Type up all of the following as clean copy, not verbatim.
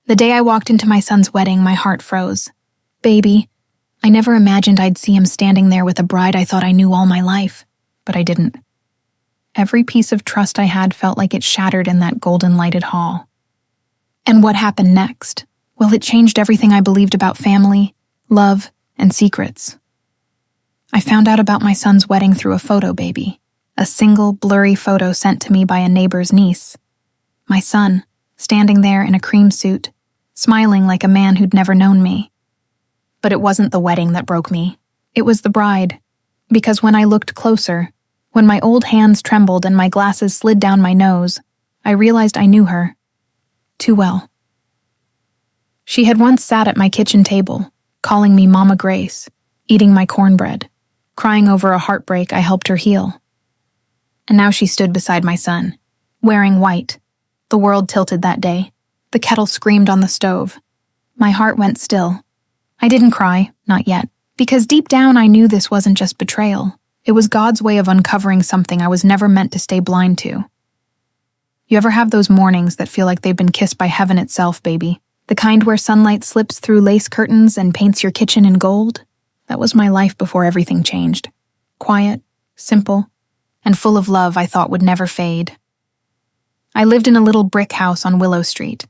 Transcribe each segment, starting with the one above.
The day I walked into my son's wedding, my heart froze. Baby, I never imagined I'd see him standing there with a bride I thought I knew all my life, but I didn't. Every piece of trust I had felt like it shattered in that golden-lighted hall. And what happened next? Well, it changed everything I believed about family, love, and secrets. I found out about my son's wedding through a photo, baby. A single, blurry photo sent to me by a neighbor's niece. My son, standing there in a cream suit, smiling like a man who'd never known me. But it wasn't the wedding that broke me. It was the bride. Because when I looked closer, when my old hands trembled and my glasses slid down my nose, I realized I knew her. Too well. She had once sat at my kitchen table, calling me Mama Grace, eating my cornbread, crying over a heartbreak I helped her heal. And now she stood beside my son, wearing white. The world tilted that day. The kettle screamed on the stove. My heart went still. I didn't cry, not yet, because deep down I knew this wasn't just betrayal. It was God's way of uncovering something I was never meant to stay blind to. You ever have those mornings that feel like they've been kissed by heaven itself, baby? The kind where sunlight slips through lace curtains and paints your kitchen in gold? That was my life before everything changed. Quiet, simple, and full of love I thought would never fade. I lived in a little brick house on Willow Street,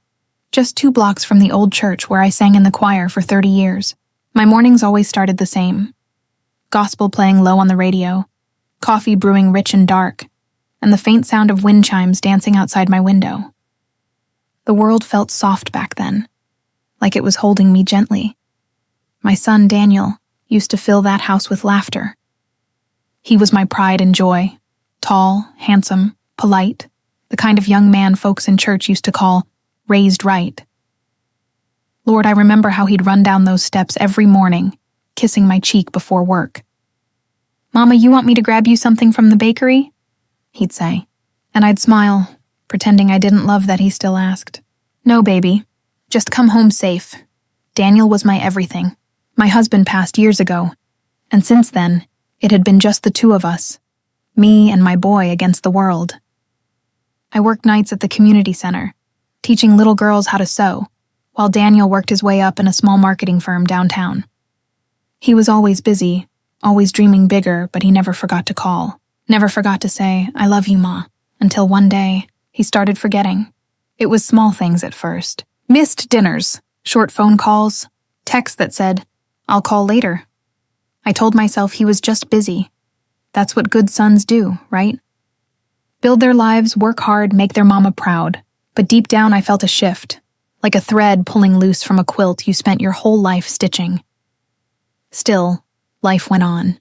just 2 blocks from the old church where I sang in the choir for 30 years. My mornings always started the same. Gospel playing low on the radio, coffee brewing rich and dark, and the faint sound of wind chimes dancing outside my window. The world felt soft back then, like it was holding me gently. My son, Daniel, used to fill that house with laughter. He was my pride and joy, tall, handsome, polite, the kind of young man folks in church used to call raised right. Lord, I remember how he'd run down those steps every morning, kissing my cheek before work. "Mama, you want me to grab you something from the bakery?" he'd say, and I'd smile, pretending I didn't love that he still asked. "No, baby, just come home safe. Daniel was my everything. My husband passed years ago, and since then, it had been just the 2 of us, me and my boy against the world." I worked nights at the community center, teaching little girls how to sew, while Daniel worked his way up in a small marketing firm downtown. He was always busy, always dreaming bigger, but he never forgot to call, never forgot to say, "I love you, Ma," until one day, he started forgetting. It was small things at first. Missed dinners, short phone calls, texts that said, "I'll call later." I told myself he was just busy. That's what good sons do, right? Build their lives, work hard, make their mama proud. But deep down I felt a shift, like a thread pulling loose from a quilt you spent your whole life stitching. Still, life went on.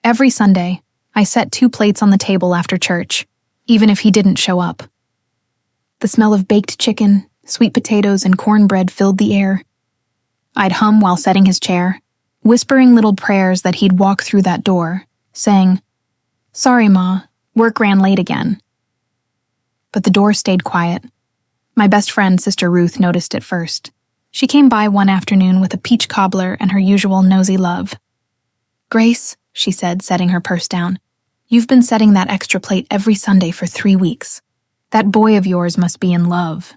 Every Sunday, I set 2 plates on the table after church, even if he didn't show up. The smell of baked chicken, sweet potatoes, and cornbread filled the air. I'd hum while setting his chair, whispering little prayers that he'd walk through that door, saying, "Sorry, Ma, work ran late again." But the door stayed quiet. My best friend, Sister Ruth, noticed it first. She came by one afternoon with a peach cobbler and her usual nosy love. "Grace," she said, setting her purse down, "you've been setting that extra plate every Sunday for 3 weeks. That boy of yours must be in love."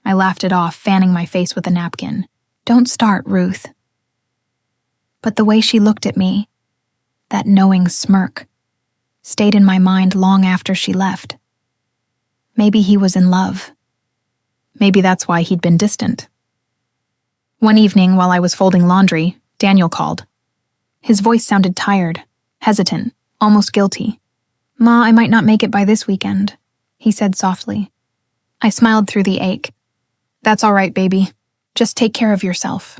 I laughed it off, fanning my face with a napkin. "Don't start, Ruth." But the way she looked at me, that knowing smirk, stayed in my mind long after she left. Maybe he was in love. Maybe that's why he'd been distant. One evening, while I was folding laundry, Daniel called. His voice sounded tired, hesitant, almost guilty. "Ma, I might not make it by this weekend," he said softly. I smiled through the ache. "That's all right, baby. Just take care of yourself."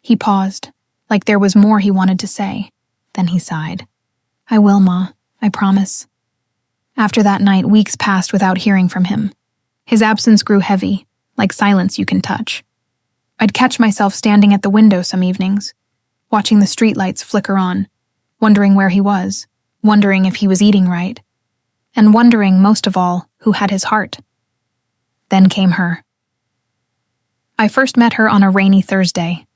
He paused, like there was more he wanted to say. Then he sighed. "I will, Ma. I promise." After that night, weeks passed without hearing from him. His absence grew heavy, like silence you can touch. I'd catch myself standing at the window some evenings, watching the streetlights flicker on, wondering where he was, wondering if he was eating right, and wondering, most of all, who had his heart. Then came her. I first met her on a rainy Thursday.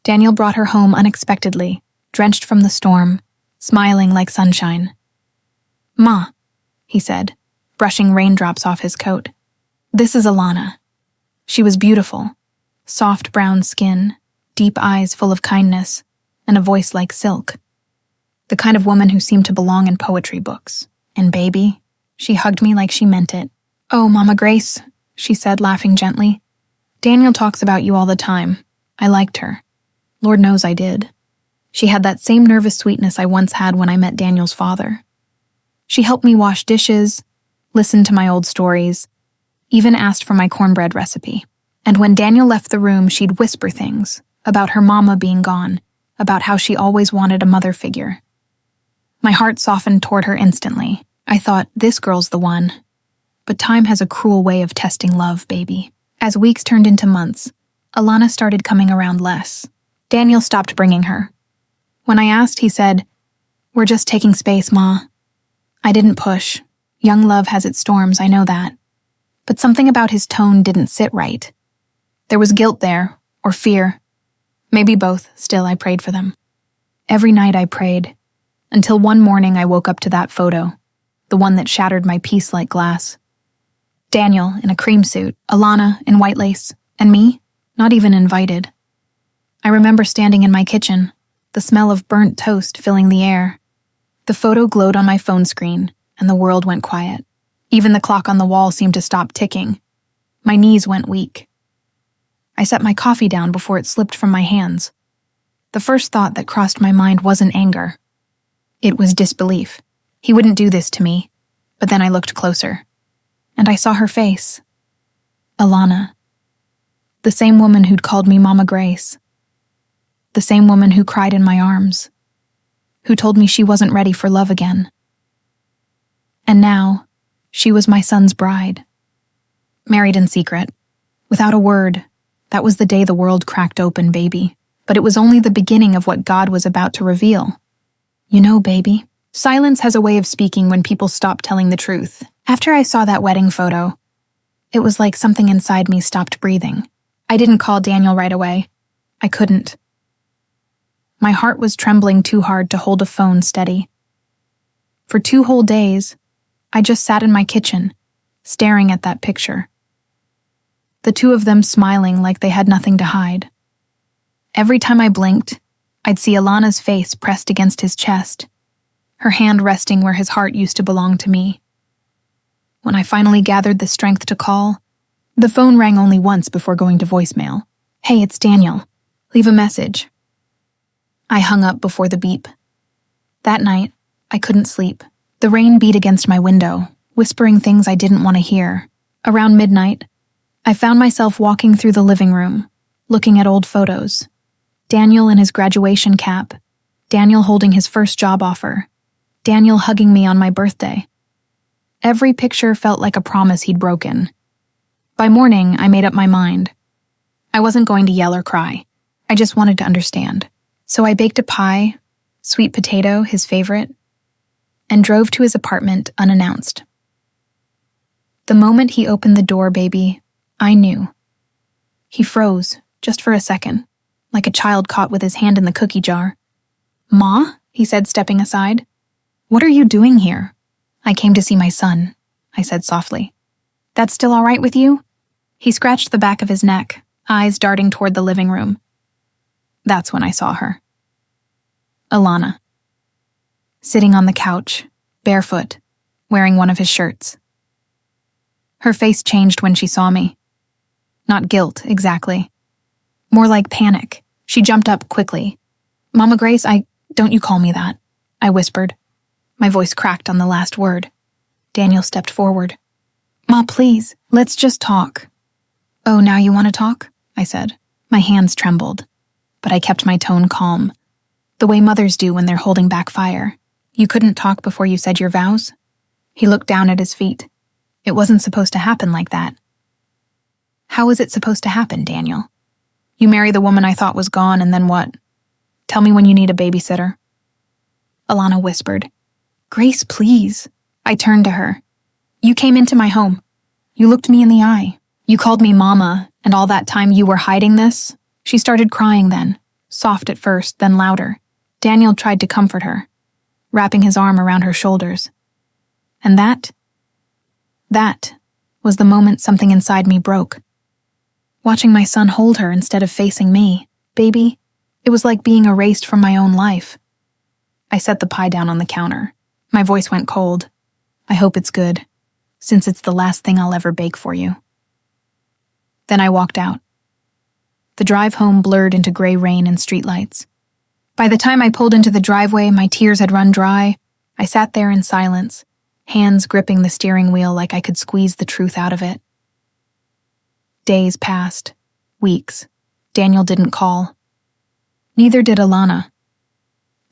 Daniel brought her home unexpectedly, drenched from the storm, smiling like sunshine. "Ma," he said, brushing raindrops off his coat. This is Alana. She was beautiful. Soft brown skin, deep eyes full of kindness, and a voice like silk. The kind of woman who seemed to belong in poetry books. And baby, she hugged me like she meant it. "Oh, Mama Grace," she said, laughing gently. "Daniel talks about you all the time. I liked her. Lord knows I did." She had that same nervous sweetness I once had when I met Daniel's father. She helped me wash dishes, listened to my old stories, even asked for my cornbread recipe. And when Daniel left the room, she'd whisper things about her mama being gone, about how she always wanted a mother figure. My heart softened toward her instantly. I thought, this girl's the one. But time has a cruel way of testing love, baby. As weeks turned into months, Alana started coming around less. Daniel stopped bringing her. When I asked, he said, "We're just taking space, Ma." I didn't push. Young love has its storms, I know that. But something about his tone didn't sit right. There was guilt there, or fear. Maybe both. Still, I prayed for them. Every night I prayed, until one morning I woke up to that photo, the one that shattered my peace like glass. Daniel in a cream suit, Alana in white lace, and me, not even invited. I remember standing in my kitchen, the smell of burnt toast filling the air. The photo glowed on my phone screen, and the world went quiet. Even the clock on the wall seemed to stop ticking. My knees went weak. I set my coffee down before it slipped from my hands. The first thought that crossed my mind wasn't anger. It was disbelief. He wouldn't do this to me. But then I looked closer, and I saw her face. Alana. The same woman who'd called me Mama Grace. The same woman who cried in my arms. Who told me she wasn't ready for love again. And now, she was my son's bride. Married in secret. Without a word. That was the day the world cracked open, baby. But it was only the beginning of what God was about to reveal. You know, baby, silence has a way of speaking when people stop telling the truth. After I saw that wedding photo, it was like something inside me stopped breathing. I didn't call Daniel right away. I couldn't. My heart was trembling too hard to hold a phone steady. For 2 whole days, I just sat in my kitchen, staring at that picture. The two of them smiling like they had nothing to hide. Every time I blinked, I'd see Alana's face pressed against his chest, her hand resting where his heart used to belong to me. When I finally gathered the strength to call, the phone rang only once before going to voicemail. "Hey, it's Daniel. Leave a message." I hung up before the beep. That night, I couldn't sleep. The rain beat against my window, whispering things I didn't want to hear. Around midnight, I found myself walking through the living room, looking at old photos. Daniel in his graduation cap, Daniel holding his first job offer, Daniel hugging me on my birthday. Every picture felt like a promise he'd broken. By morning, I made up my mind. I wasn't going to yell or cry. I just wanted to understand. So I baked a pie, sweet potato, his favorite, and drove to his apartment unannounced. The moment he opened the door, baby, I knew. He froze, just for a second, like a child caught with his hand in the cookie jar. "Ma?" he said, stepping aside. "What are you doing here?" "I came to see my son," I said softly. "That's still all right with you?" He scratched the back of his neck, eyes darting toward the living room. That's when I saw her. Alana. Sitting on the couch, barefoot, wearing one of his shirts. Her face changed when she saw me. Not guilt, exactly. More like panic. She jumped up quickly. "Mama Grace, don't you call me that," I whispered. My voice cracked on the last word. Daniel stepped forward. "Ma, please, let's just talk." "Oh, now you want to talk?" I said. My hands trembled, but I kept my tone calm, the way mothers do when they're holding back fire. "You couldn't talk before you said your vows?" He looked down at his feet. It wasn't supposed to happen like that. "How is it supposed to happen, Daniel? You marry the woman I thought was gone, and then what? Tell me when you need a babysitter." Alana whispered. "Grace, please." I turned to her. "You came into my home. You looked me in the eye. You called me Mama, and all that time you were hiding this?" She started crying then, soft at first, then louder. Daniel tried to comfort her, wrapping his arm around her shoulders. And that was the moment something inside me broke. Watching my son hold her instead of facing me, baby, it was like being erased from my own life. I set the pie down on the counter. My voice went cold. I hope it's good, since it's the last thing I'll ever bake for you. Then I walked out. The drive home blurred into gray rain and streetlights. By the time I pulled into the driveway, my tears had run dry. I sat there in silence, hands gripping the steering wheel like I could squeeze the truth out of it. Days passed. Weeks. Daniel didn't call. Neither did Alana.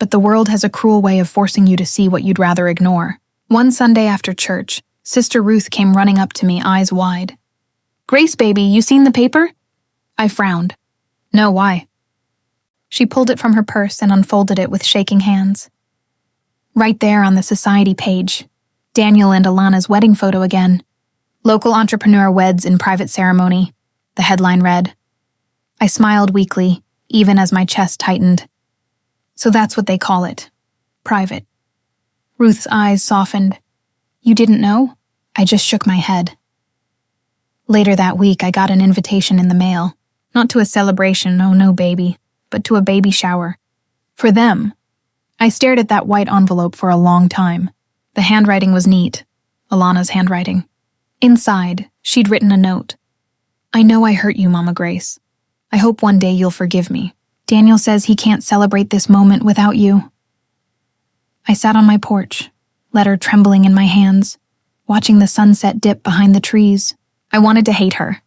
But the world has a cruel way of forcing you to see what you'd rather ignore. One Sunday after church, Sister Ruth came running up to me, eyes wide. "Grace, baby, you seen the paper?" I frowned. "No, why?" She pulled it from her purse and unfolded it with shaking hands. Right there on the society page, Daniel and Alana's wedding photo again. "Local entrepreneur weds in private ceremony," the headline read. I smiled weakly, even as my chest tightened. So that's what they call it. Private. Ruth's eyes softened. "You didn't know?" I just shook my head. Later that week, I got an invitation in the mail. Not to a celebration, oh no baby, but to a baby shower. For them. I stared at that white envelope for a long time. The handwriting was neat. Alana's handwriting. Inside, she'd written a note. "I know I hurt you, Mama Grace. I hope one day you'll forgive me. Daniel says he can't celebrate this moment without you." I sat on my porch, letter trembling in my hands, watching the sunset dip behind the trees. I wanted to hate her.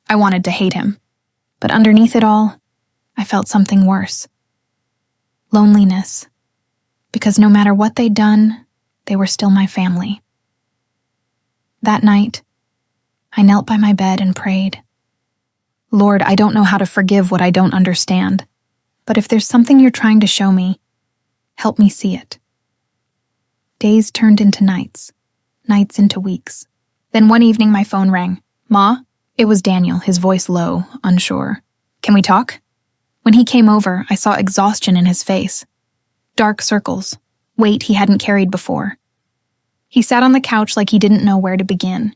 I wanted to hate him. But underneath it all, I felt something worse. Loneliness. Because no matter what they'd done, they were still my family. That night, I knelt by my bed and prayed. "Lord, I don't know how to forgive what I don't understand, but if there's something you're trying to show me, help me see it." Days turned into nights, nights into weeks. Then one evening my phone rang. "Ma?" It was Daniel, his voice low, unsure. "Can we talk?" When he came over, I saw exhaustion in his face. Dark circles, weight he hadn't carried before. He sat on the couch like he didn't know where to begin.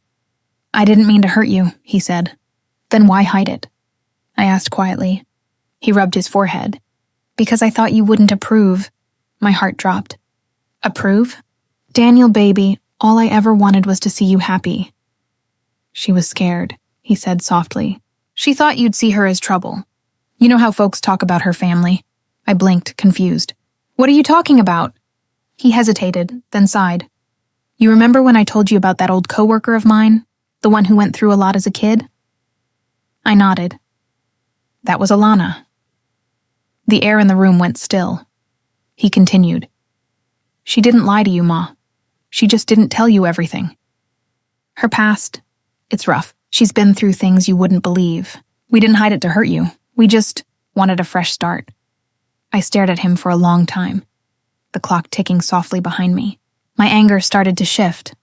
"I didn't mean to hurt you," he said. "Then why hide it?" I asked quietly. He rubbed his forehead. "Because I thought you wouldn't approve." My heart dropped. "Approve? Daniel, baby, all I ever wanted was to see you happy." "She was scared," he said softly. "She thought you'd see her as trouble. You know how folks talk about her family." I blinked, confused. "What are you talking about?" He hesitated, then sighed. "You remember when I told you about that old coworker of mine? The one who went through a lot as a kid?" I nodded. "That was Alana." The air in the room went still. He continued. "She didn't lie to you, Ma. She just didn't tell you everything. Her past, it's rough. She's been through things you wouldn't believe. We didn't hide it to hurt you. We just wanted a fresh start." I stared at him for a long time, the clock ticking softly behind me. My anger started to shift.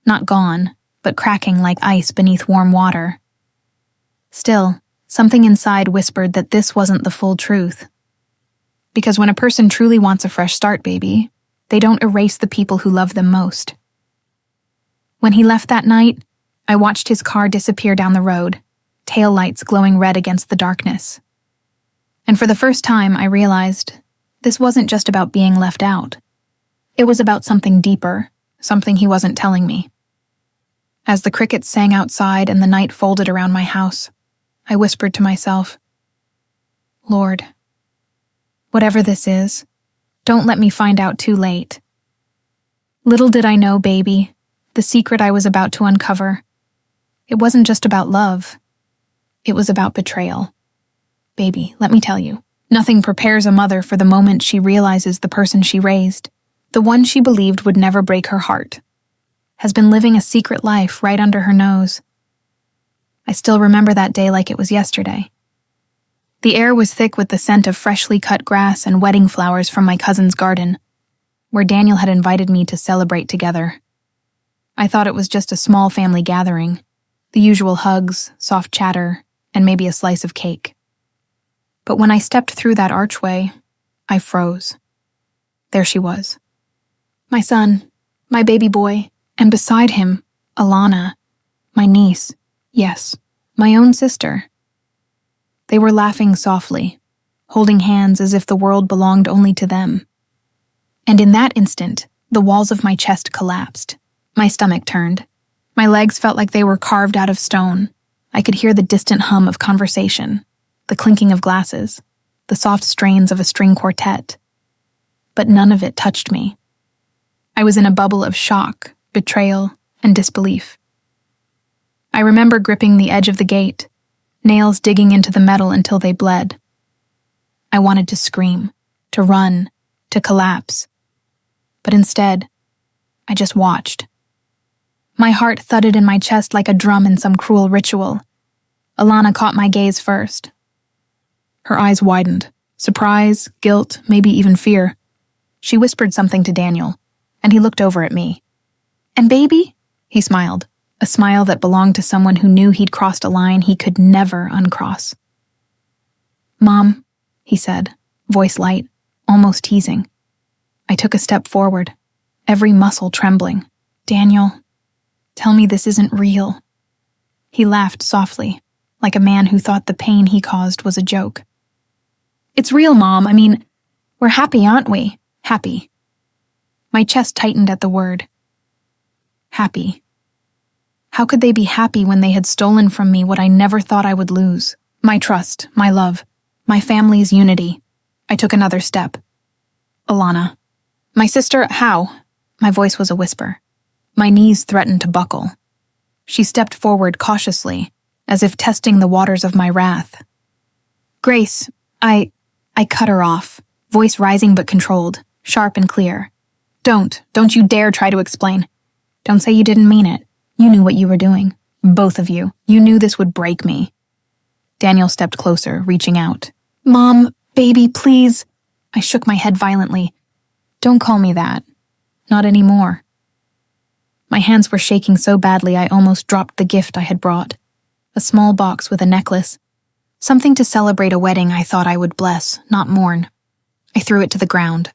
Not gone, but cracking like ice beneath warm water. Still, something inside whispered that this wasn't the full truth. Because when a person truly wants a fresh start, baby, they don't erase the people who love them most. When he left that night, I watched his car disappear down the road, taillights glowing red against the darkness. And for the first time, I realized this wasn't just about being left out. It was about something deeper, something he wasn't telling me. As the crickets sang outside and the night folded around my house, I whispered to myself, "Lord, whatever this is, don't let me find out too late." Little did I know, baby, the secret I was about to uncover. It wasn't just about love. It was about betrayal. Baby, let me tell you, nothing prepares a mother for the moment she realizes the person she raised, the one she believed would never break her heart, has been living a secret life right under her nose. I still remember that day like it was yesterday. The air was thick with the scent of freshly cut grass and wedding flowers from my cousin's garden, where Daniel had invited me to celebrate together. I thought it was just a small family gathering, the usual hugs, soft chatter, and maybe a slice of cake. But when I stepped through that archway, I froze. There she was. My son, my baby boy, and beside him, Alana, My niece. Yes, my own sister. They were laughing softly, holding hands as if the world belonged only to them. And in that instant, the walls of my chest collapsed. My stomach turned. My legs felt like they were carved out of stone. I could hear the distant hum of conversation, the clinking of glasses, the soft strains of a string quartet. But none of it touched me. I was in a bubble of shock, betrayal, and disbelief. I remember gripping the edge of the gate, nails digging into the metal until they bled. I wanted to scream, to run, to collapse. But instead, I just watched. My heart thudded in my chest like a drum in some cruel ritual. Alana caught my gaze first. Her eyes widened. Surprise, guilt, maybe even fear. She whispered something to Daniel, and he looked over at me. "And baby?" He smiled, a smile that belonged to someone who knew he'd crossed a line he could never uncross. "Mom," he said, voice light, almost teasing. I took a step forward, every muscle trembling. "Daniel, tell me this isn't real." He laughed softly, like a man who thought the pain he caused was a joke. "It's real, Mom. I mean, we're happy, aren't we? Happy." My chest tightened at the word. Happy. How could they be happy when they had stolen from me what I never thought I would lose? My trust, my love, my family's unity. I took another step. "Alana." "My sister, how?" My voice was a whisper. My knees threatened to buckle. She stepped forward cautiously, as if testing the waters of my wrath. "Grace, I cut her off, voice rising but controlled, sharp and clear. Don't you dare try to explain. Don't say you didn't mean it. You knew what you were doing. Both of you. You knew this would break me." Daniel stepped closer, reaching out. "Mom, baby, please." I shook my head violently. "Don't call me that. Not anymore." My hands were shaking so badly I almost dropped the gift I had brought. A small box with a necklace. Something to celebrate a wedding I thought I would bless, not mourn. I threw it to the ground.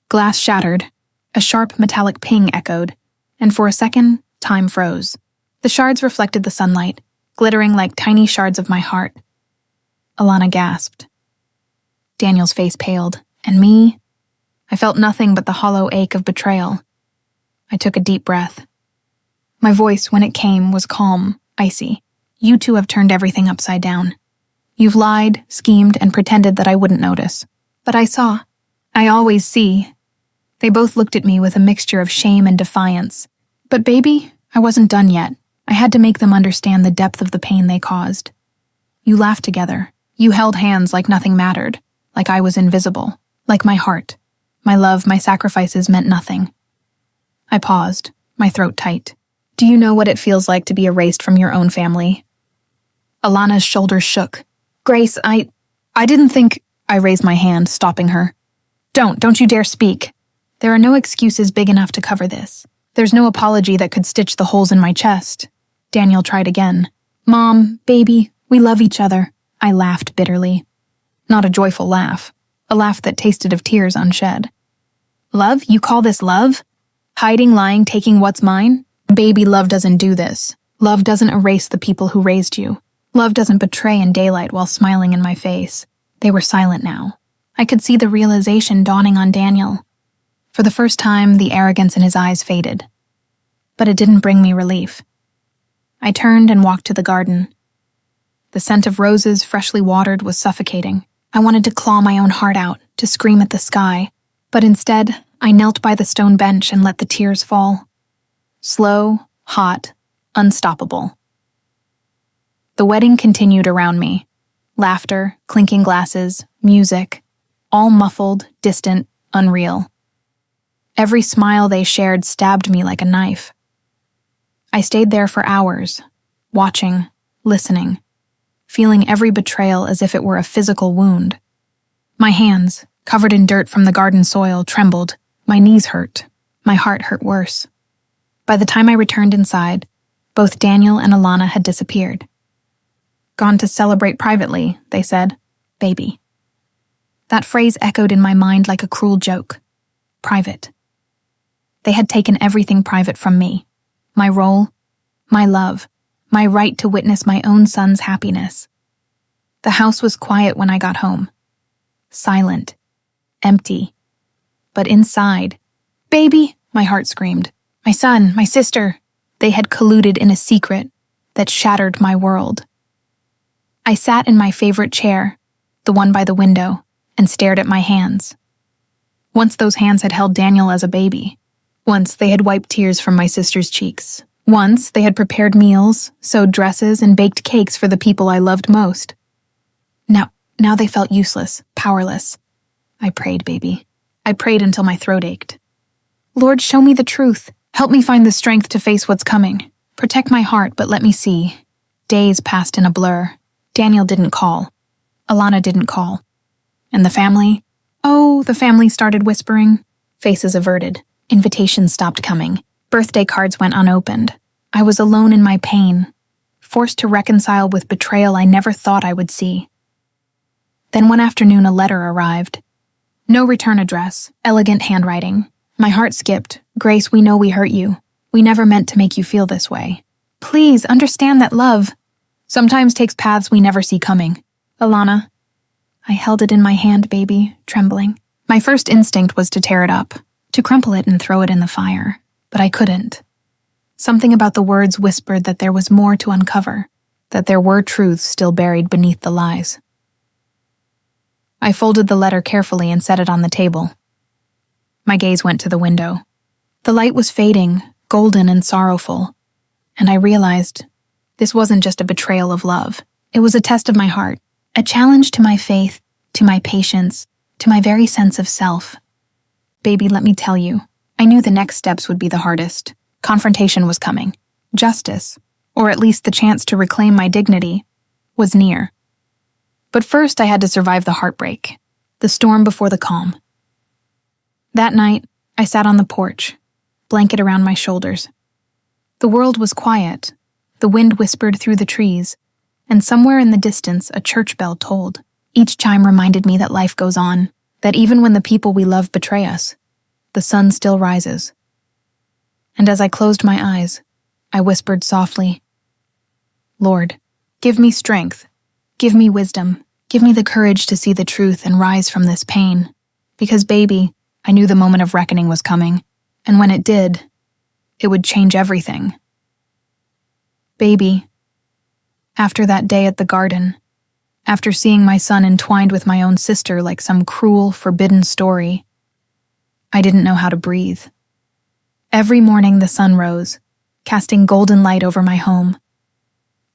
Glass shattered. A sharp metallic ping echoed, and for a second, time froze. The shards reflected the sunlight, glittering like tiny shards of my heart. Alana gasped. Daniel's face paled, and me? I felt nothing but the hollow ache of betrayal. I took a deep breath. My voice, when it came, was calm, icy. "You two have turned everything upside down. You've lied, schemed, and pretended that I wouldn't notice. But I saw. I always see." They both looked at me with a mixture of shame and defiance. But baby, I wasn't done yet. I had to make them understand the depth of the pain they caused. You laughed together. You held hands like nothing mattered, like I was invisible, like my heart, my love, my sacrifices meant nothing. I paused, my throat tight. "Do you know what it feels like to be erased from your own family?" Alana's shoulders shook. "Grace, I didn't think—" I raised my hand, stopping her. Don't you dare speak. There are no excuses big enough to cover this. There's no apology that could stitch the holes in my chest. Daniel tried again. "Mom, baby, we love each other." I laughed bitterly. Not a joyful laugh, a laugh that tasted of tears unshed. "Love? You call this love? Hiding, lying, taking what's mine? Baby, love doesn't do this. Love doesn't erase the people who raised you. Love doesn't betray in daylight while smiling in my face." They were silent now. I could see the realization dawning on Daniel. For the first time, the arrogance in his eyes faded. But it didn't bring me relief. I turned and walked to the garden. The scent of roses, freshly watered, was suffocating. I wanted to claw my own heart out, to scream at the sky. But instead, I knelt by the stone bench and let the tears fall. Slow, hot, unstoppable. The wedding continued around me. Laughter, clinking glasses, music, all muffled, distant, unreal. Every smile they shared stabbed me like a knife. I stayed there for hours, watching, listening, feeling every betrayal as if it were a physical wound. My hands, covered in dirt from the garden soil, trembled. My knees hurt. My heart hurt worse. By the time I returned inside, both Daniel and Alana had disappeared. "Gone to celebrate privately," they said. "Baby." That phrase echoed in my mind like a cruel joke. Private. They had taken everything private from me. My role, my love, my right to witness my own son's happiness. The house was quiet when I got home. Silent. Empty. But inside, "Baby!" my heart screamed. My son, my sister, they had colluded in a secret that shattered my world. I sat in my favorite chair, the one by the window, and stared at my hands. Once those hands had held Daniel as a baby. Once they had wiped tears from my sister's cheeks. Once they had prepared meals, sewed dresses, and baked cakes for the people I loved most. Now they felt useless, powerless. I prayed, baby. I prayed until my throat ached. Lord, show me the truth. Help me find the strength to face what's coming. Protect my heart, but let me see. Days passed in a blur. Daniel didn't call. Alana didn't call. And the family? Oh, the family started whispering. Faces averted. Invitations stopped coming. Birthday cards went unopened. I was alone in my pain, forced to reconcile with betrayal I never thought I would see. Then one afternoon a letter arrived. No return address, elegant handwriting. My heart skipped. Grace, we know we hurt you. We never meant to make you feel this way. Please understand that love sometimes takes paths we never see coming. Alana. I held it in my hand, baby, trembling. My first instinct was to tear it up, to crumple it and throw it in the fire. But I couldn't. Something about the words whispered that there was more to uncover, that there were truths still buried beneath the lies. I folded the letter carefully and set it on the table. My gaze went to the window. The light was fading, golden and sorrowful, and I realized this wasn't just a betrayal of love. It was a test of my heart, a challenge to my faith, to my patience, to my very sense of self. Baby, let me tell you, I knew the next steps would be the hardest. Confrontation was coming. Justice, or at least the chance to reclaim my dignity, was near. But first I had to survive the heartbreak, the storm before the calm. That night, I sat on the porch, blanket around my shoulders. The world was quiet, the wind whispered through the trees, and somewhere in the distance a church bell tolled. Each chime reminded me that life goes on, that even when the people we love betray us, the sun still rises. And as I closed my eyes, I whispered softly, Lord, give me strength, give me wisdom, give me the courage to see the truth and rise from this pain. Because, baby, I knew the moment of reckoning was coming, and when it did, it would change everything. Baby, after that day at the garden, after seeing my son entwined with my own sister like some cruel, forbidden story, I didn't know how to breathe. Every morning the sun rose, casting golden light over my home,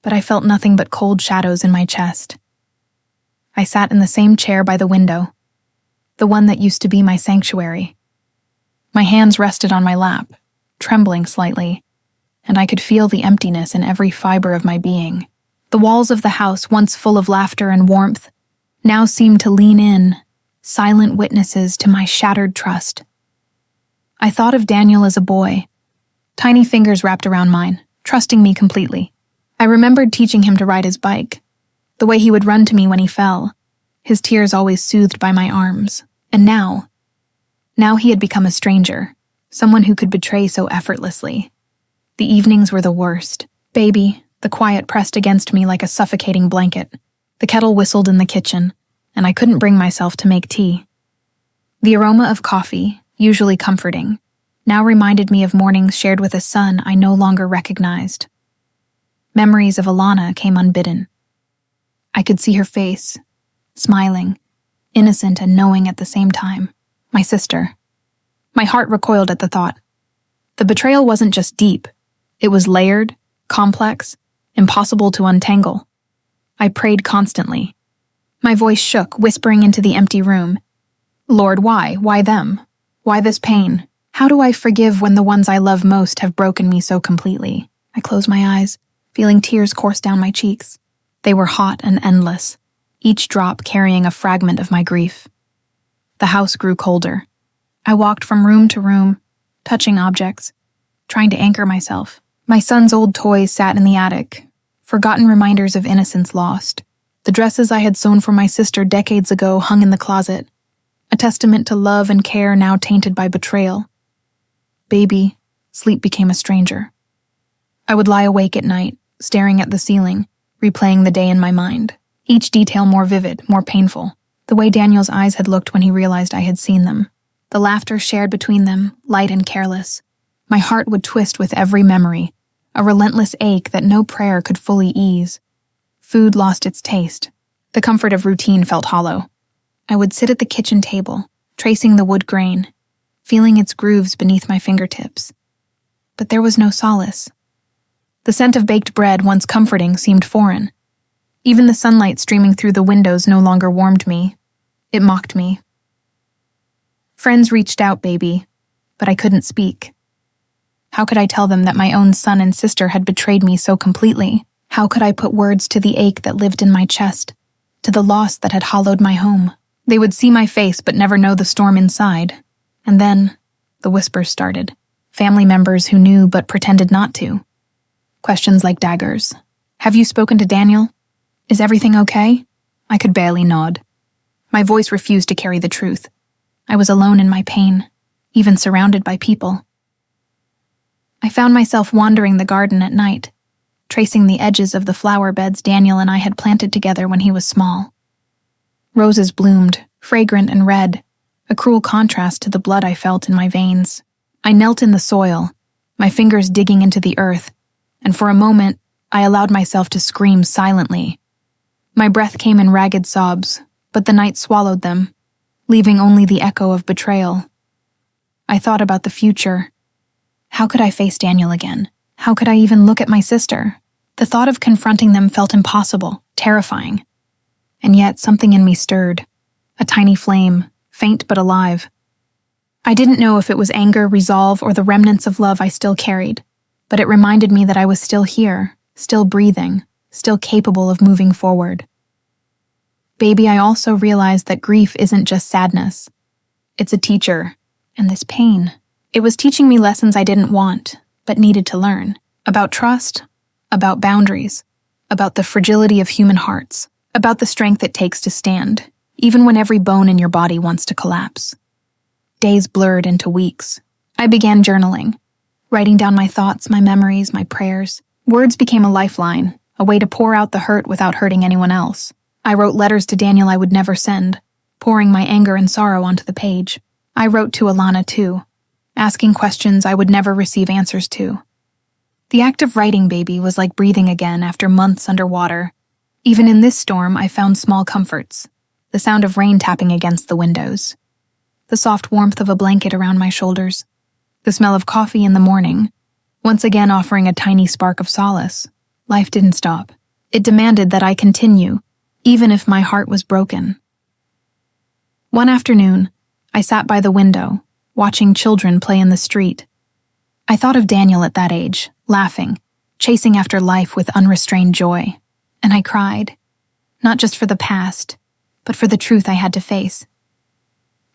but I felt nothing but cold shadows in my chest. I sat in the same chair by the window, the one that used to be my sanctuary. My hands rested on my lap, trembling slightly, and I could feel the emptiness in every fiber of my being. The walls of the house, once full of laughter and warmth, now seemed to lean in, silent witnesses to my shattered trust. I thought of Daniel as a boy, tiny fingers wrapped around mine, trusting me completely. I remembered teaching him to ride his bike, the way he would run to me when he fell, his tears always soothed by my arms. And now he had become a stranger, someone who could betray so effortlessly. The evenings were the worst. Baby, the quiet pressed against me like a suffocating blanket. The kettle whistled in the kitchen, and I couldn't bring myself to make tea. The aroma of coffee, usually comforting, now reminded me of mornings shared with a son I no longer recognized. Memories of Alana came unbidden. I could see her face, smiling, innocent and knowing at the same time. My sister. My heart recoiled at the thought. The betrayal wasn't just deep. It was layered, complex, impossible to untangle. I prayed constantly. My voice shook, whispering into the empty room. Lord, why? Why them? Why this pain? How do I forgive when the ones I love most have broken me so completely? I closed my eyes, feeling tears course down my cheeks. They were hot and endless, each drop carrying a fragment of my grief. The house grew colder. I walked from room to room, touching objects, trying to anchor myself. My son's old toys sat in the attic, forgotten reminders of innocence lost. The dresses I had sewn for my sister decades ago hung in the closet, a testament to love and care now tainted by betrayal. Baby, sleep became a stranger. I would lie awake at night, staring at the ceiling, replaying the day in my mind. Each detail more vivid, more painful. The way Daniel's eyes had looked when he realized I had seen them. The laughter shared between them, light and careless. My heart would twist with every memory, a relentless ache that no prayer could fully ease. Food lost its taste. The comfort of routine felt hollow. I would sit at the kitchen table, tracing the wood grain, feeling its grooves beneath my fingertips. But there was no solace. The scent of baked bread, once comforting, seemed foreign. Even the sunlight streaming through the windows no longer warmed me. It mocked me. Friends reached out, baby, but I couldn't speak. How could I tell them that my own son and sister had betrayed me so completely? How could I put words to the ache that lived in my chest, to the loss that had hollowed my home? They would see my face but never know the storm inside. And then, the whispers started. Family members who knew but pretended not to. Questions like daggers. Have you spoken to Daniel? Is everything okay? I could barely nod. My voice refused to carry the truth. I was alone in my pain, even surrounded by people. I found myself wandering the garden at night, tracing the edges of the flower beds Daniel and I had planted together when he was small. Roses bloomed, fragrant and red, a cruel contrast to the blood I felt in my veins. I knelt in the soil, my fingers digging into the earth, and for a moment, I allowed myself to scream silently. My breath came in ragged sobs, but the night swallowed them, leaving only the echo of betrayal. I thought about the future. How could I face Daniel again? How could I even look at my sister? The thought of confronting them felt impossible, terrifying. And yet something in me stirred, a tiny flame, faint but alive. I didn't know if it was anger, resolve, or the remnants of love I still carried, but it reminded me that I was still here, still breathing, still capable of moving forward. Baby, I also realized that grief isn't just sadness. It's a teacher, and this pain, it was teaching me lessons I didn't want, but needed to learn. About trust, about boundaries, about the fragility of human hearts, about the strength it takes to stand, even when every bone in your body wants to collapse. Days blurred into weeks. I began journaling, writing down my thoughts, my memories, my prayers. Words became a lifeline, a way to pour out the hurt without hurting anyone else. I wrote letters to Daniel I would never send, pouring my anger and sorrow onto the page. I wrote to Alana too, asking questions I would never receive answers to. The act of writing, baby, was like breathing again after months underwater. Even in this storm, I found small comforts. The sound of rain tapping against the windows. The soft warmth of a blanket around my shoulders. The smell of coffee in the morning, once again offering a tiny spark of solace. Life didn't stop. It demanded that I continue, even if my heart was broken. One afternoon, I sat by the window, watching children play in the street. I thought of Daniel at that age, laughing, chasing after life with unrestrained joy. And I cried, not just for the past, but for the truth I had to face.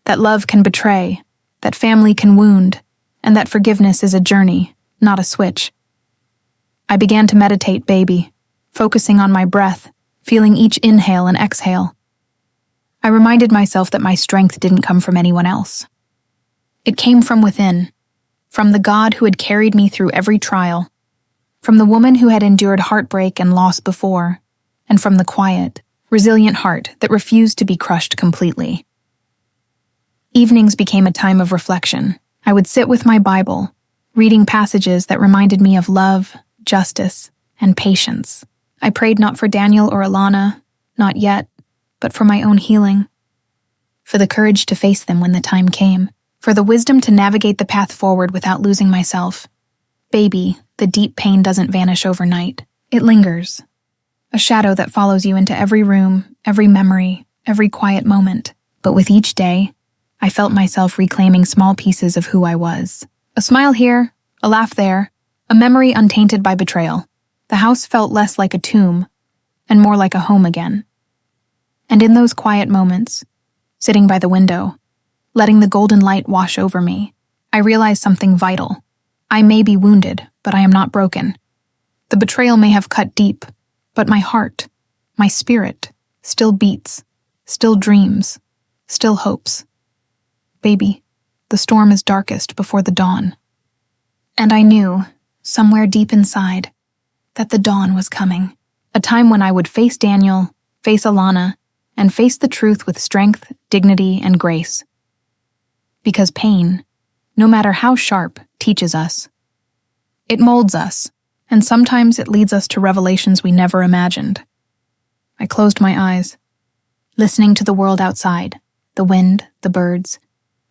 That love can betray, that family can wound, and that forgiveness is a journey, not a switch. I began to meditate, baby, focusing on my breath, feeling each inhale and exhale. I reminded myself that my strength didn't come from anyone else. It came from within, from the God who had carried me through every trial, from the woman who had endured heartbreak and loss before, and from the quiet, resilient heart that refused to be crushed completely. Evenings became a time of reflection. I would sit with my Bible, reading passages that reminded me of love, justice, and patience. I prayed not for Daniel or Alana, not yet, but for my own healing. For the courage to face them when the time came. For the wisdom to navigate the path forward without losing myself. Baby, the deep pain doesn't vanish overnight. It lingers. A shadow that follows you into every room, every memory, every quiet moment. But with each day, I felt myself reclaiming small pieces of who I was. A smile here, a laugh there, a memory untainted by betrayal. The house felt less like a tomb, and more like a home again. And in those quiet moments, sitting by the window, letting the golden light wash over me, I realized something vital. I may be wounded, but I am not broken. The betrayal may have cut deep, but my heart, my spirit, still beats, still dreams, still hopes. Baby, the storm is darkest before the dawn. And I knew, somewhere deep inside, that the dawn was coming. A time when I would face Daniel, face Alana, and face the truth with strength, dignity, and grace. Because pain, no matter how sharp, teaches us. It molds us, and sometimes it leads us to revelations we never imagined. I closed my eyes, listening to the world outside, the wind, the birds,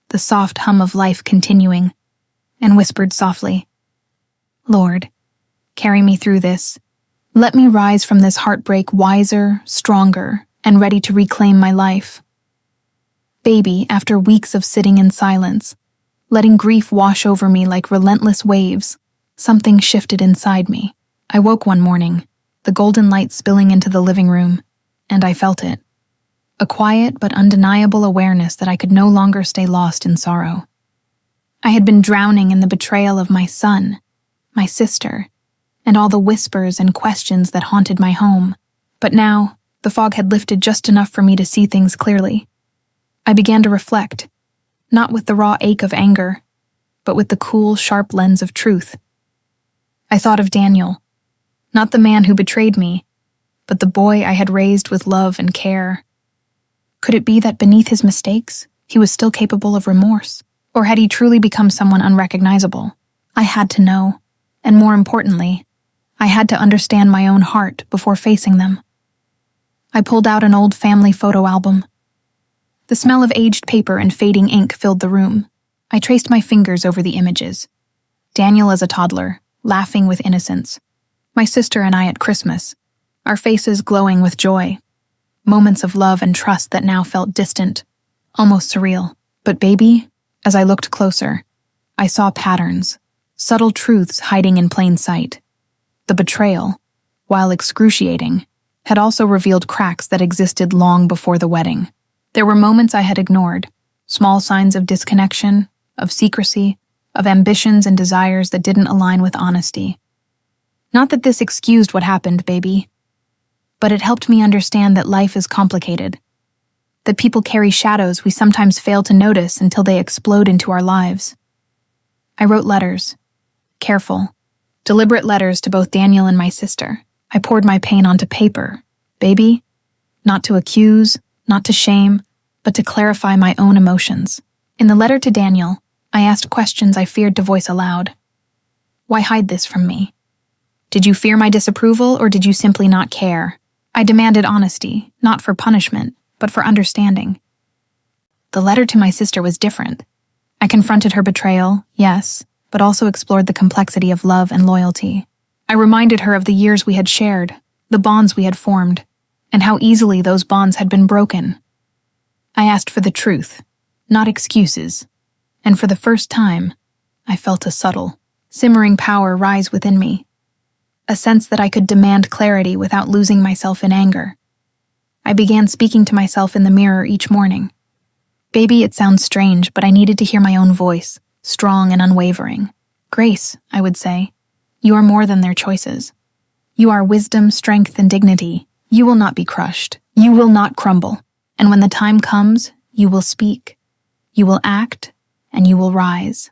the soft hum of life continuing, and whispered softly, "Lord, carry me through this. Let me rise from this heartbreak wiser, stronger, and ready to reclaim my life." Baby, after weeks of sitting in silence, letting grief wash over me like relentless waves, something shifted inside me. I woke one morning, the golden light spilling into the living room, and I felt it. A quiet but undeniable awareness that I could no longer stay lost in sorrow. I had been drowning in the betrayal of my son, my sister, and all the whispers and questions that haunted my home. But now, the fog had lifted just enough for me to see things clearly. I began to reflect, not with the raw ache of anger, but with the cool, sharp lens of truth. I thought of Daniel, not the man who betrayed me, but the boy I had raised with love and care. Could it be that beneath his mistakes, he was still capable of remorse? Or had he truly become someone unrecognizable? I had to know, and more importantly, I had to understand my own heart before facing them. I pulled out an old family photo album. The smell of aged paper and fading ink filled the room. I traced my fingers over the images. Daniel as a toddler, laughing with innocence. My sister and I at Christmas, our faces glowing with joy. Moments of love and trust that now felt distant, almost surreal. But baby, as I looked closer, I saw patterns, subtle truths hiding in plain sight. The betrayal, while excruciating, had also revealed cracks that existed long before the wedding. There were moments I had ignored, small signs of disconnection, of secrecy, of ambitions and desires that didn't align with honesty. Not that this excused what happened, baby, but it helped me understand that life is complicated, that people carry shadows we sometimes fail to notice until they explode into our lives. I wrote letters, careful, deliberate letters to both Daniel and my sister. I poured my pain onto paper, baby, not to accuse, not to shame, but to clarify my own emotions. In the letter to Daniel, I asked questions I feared to voice aloud. Why hide this from me? Did you fear my disapproval, or did you simply not care? I demanded honesty, not for punishment, but for understanding. The letter to my sister was different. I confronted her betrayal, yes, but also explored the complexity of love and loyalty. I reminded her of the years we had shared, the bonds we had formed, and how easily those bonds had been broken. I asked for the truth, not excuses, and for the first time, I felt a subtle, simmering power rise within me. A sense that I could demand clarity without losing myself in anger. I began speaking to myself in the mirror each morning. Baby, it sounds strange, but I needed to hear my own voice, strong and unwavering. Grace, I would say, you are more than their choices. You are wisdom, strength, and dignity. You will not be crushed. You will not crumble. And when the time comes, you will speak. You will act, and you will rise.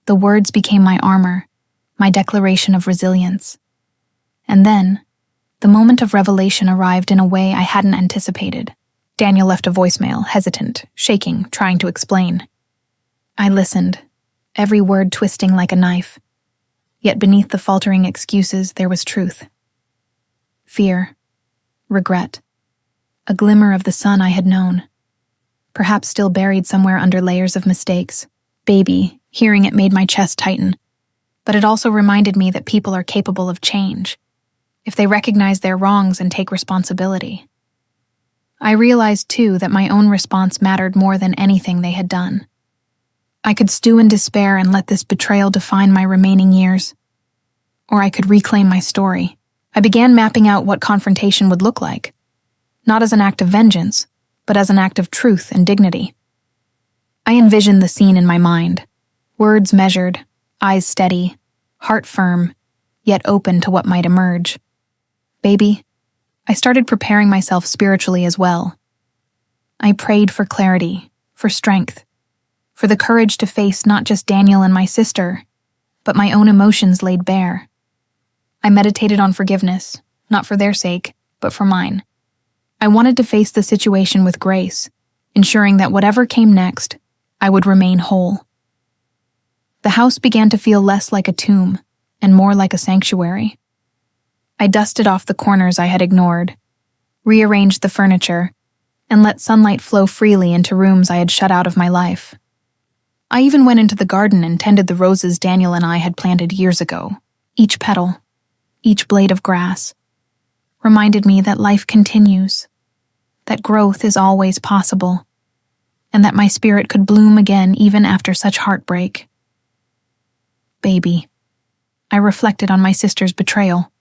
The words became my armor, my declaration of resilience. And then, the moment of revelation arrived in a way I hadn't anticipated. Daniel left a voicemail, hesitant, shaking, trying to explain. I listened, every word twisting like a knife. Yet beneath the faltering excuses, there was truth. Fear, regret, a glimmer of the sun I had known, perhaps still buried somewhere under layers of mistakes. Baby, hearing it made my chest tighten. But it also reminded me that people are capable of change, if they recognize their wrongs and take responsibility. I realized, too, that my own response mattered more than anything they had done. I could stew in despair and let this betrayal define my remaining years. Or I could reclaim my story. I began mapping out what confrontation would look like, not as an act of vengeance, but as an act of truth and dignity. I envisioned the scene in my mind, words measured, eyes steady, heart firm, yet open to what might emerge. Baby, I started preparing myself spiritually as well. I prayed for clarity, for strength, for the courage to face not just Daniel and my sister, but my own emotions laid bare. I meditated on forgiveness, not for their sake, but for mine. I wanted to face the situation with grace, ensuring that whatever came next, I would remain whole. The house began to feel less like a tomb and more like a sanctuary. I dusted off the corners I had ignored, rearranged the furniture, and let sunlight flow freely into rooms I had shut out of my life. I even went into the garden and tended the roses Daniel and I had planted years ago. Each petal, each blade of grass, reminded me that life continues, that growth is always possible, and that my spirit could bloom again even after such heartbreak. Baby, I reflected on my sister's betrayal.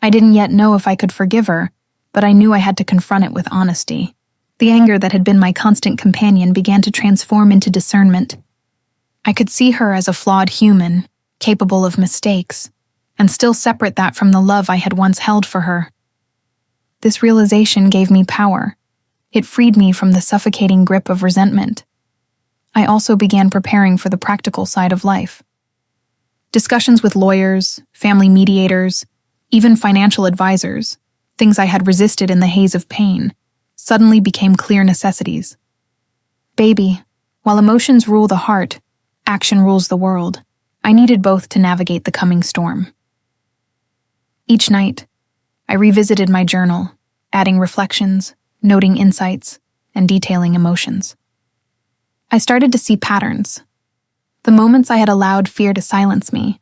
I didn't yet know if I could forgive her, but I knew I had to confront it with honesty. The anger that had been my constant companion began to transform into discernment. I could see her as a flawed human, capable of mistakes, and still separate that from the love I had once held for her. This realization gave me power. It freed me from the suffocating grip of resentment. I also began preparing for the practical side of life. Discussions with lawyers, family mediators, even financial advisors, things I had resisted in the haze of pain, suddenly became clear necessities. Baby, while emotions rule the heart, action rules the world. I needed both to navigate the coming storm. Each night, I revisited my journal, adding reflections, noting insights, and detailing emotions. I started to see patterns. The moments I had allowed fear to silence me,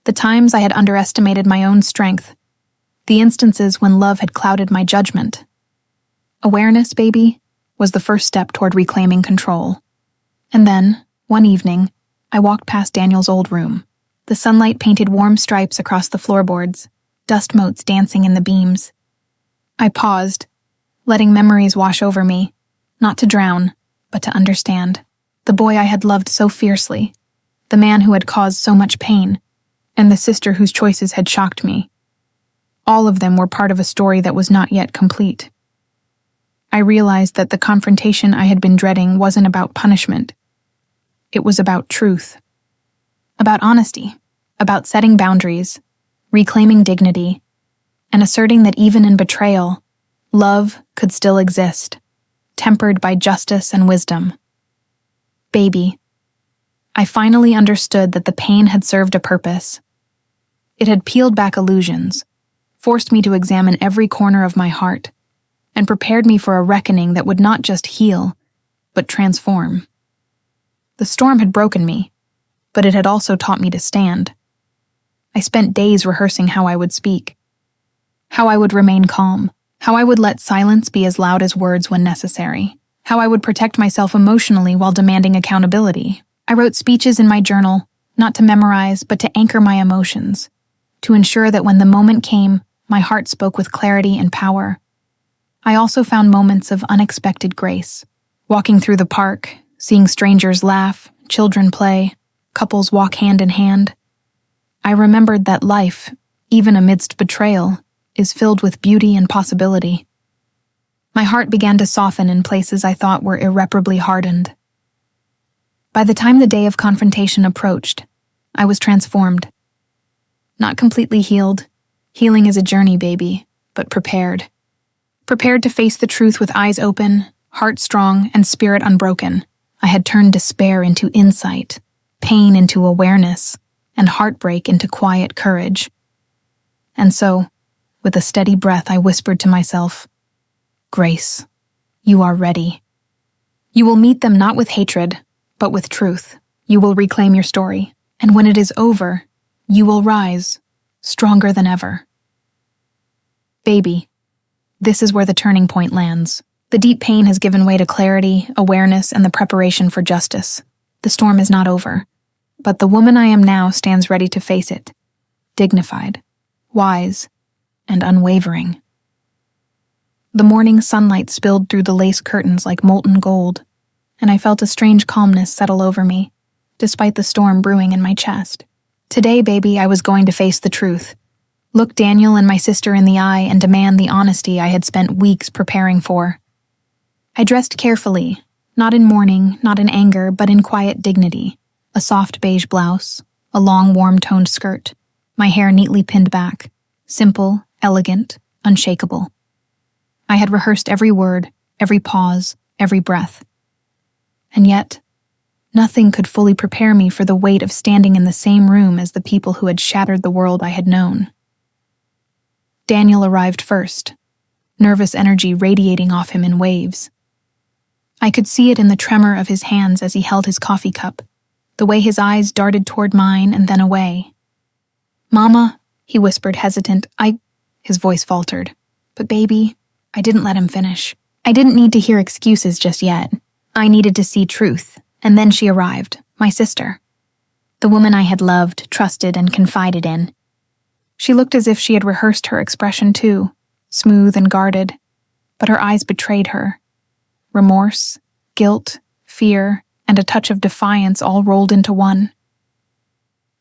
the times I had underestimated my own strength, the instances when love had clouded my judgment. Awareness, baby, was the first step toward reclaiming control. And then, one evening, I walked past Daniel's old room. The sunlight painted warm stripes across the floorboards, dust motes dancing in the beams. I paused, letting memories wash over me, not to drown, but to understand. The boy I had loved so fiercely, the man who had caused so much pain, and the sister whose choices had shocked me. All of them were part of a story that was not yet complete. I realized that the confrontation I had been dreading wasn't about punishment. It was about truth. About honesty. About setting boundaries, reclaiming dignity, and asserting that even in betrayal, love could still exist, tempered by justice and wisdom. Baby, I finally understood that the pain had served a purpose. It had peeled back illusions, forced me to examine every corner of my heart, and prepared me for a reckoning that would not just heal, but transform. The storm had broken me, but it had also taught me to stand. I spent days rehearsing how I would speak, how I would remain calm, how I would let silence be as loud as words when necessary, how I would protect myself emotionally while demanding accountability. I wrote speeches in my journal, not to memorize, but to anchor my emotions, to ensure that when the moment came, my heart spoke with clarity and power. I also found moments of unexpected grace, walking through the park, seeing strangers laugh, children play, couples walk hand in hand. I remembered that life, even amidst betrayal, is filled with beauty and possibility. My heart began to soften in places I thought were irreparably hardened. By the time the day of confrontation approached, I was transformed. Not completely healed. Healing is a journey, baby, but prepared. Prepared to face the truth with eyes open, heart strong, and spirit unbroken. I had turned despair into insight, pain into awareness, and heartbreak into quiet courage. And so, with a steady breath, I whispered to myself, Grace, you are ready. You will meet them not with hatred, but with truth. You will reclaim your story, and when it is over, you will rise, stronger than ever. Baby, this is where the turning point lands. The deep pain has given way to clarity, awareness, and the preparation for justice. The storm is not over, but the woman I am now stands ready to face it, dignified, wise, and unwavering. The morning sunlight spilled through the lace curtains like molten gold, and I felt a strange calmness settle over me, despite the storm brewing in my chest. Today, baby, I was going to face the truth, look Daniel and my sister in the eye, and demand the honesty I had spent weeks preparing for. I dressed carefully, not in mourning, not in anger, but in quiet dignity. A soft beige blouse, a long, warm-toned skirt, my hair neatly pinned back, simple, elegant, unshakable. I had rehearsed every word, every pause, every breath. And yet, nothing could fully prepare me for the weight of standing in the same room as the people who had shattered the world I had known. Daniel arrived first, nervous energy radiating off him in waves. I could see it in the tremor of his hands as he held his coffee cup, the way his eyes darted toward mine and then away. "Mama," he whispered, hesitant. His voice faltered. "But baby," I didn't let him finish. I didn't need to hear excuses just yet. I needed to see truth, and then she arrived, my sister. The woman I had loved, trusted, and confided in. She looked as if she had rehearsed her expression too, smooth and guarded, but her eyes betrayed her. Remorse, guilt, fear, and a touch of defiance all rolled into one.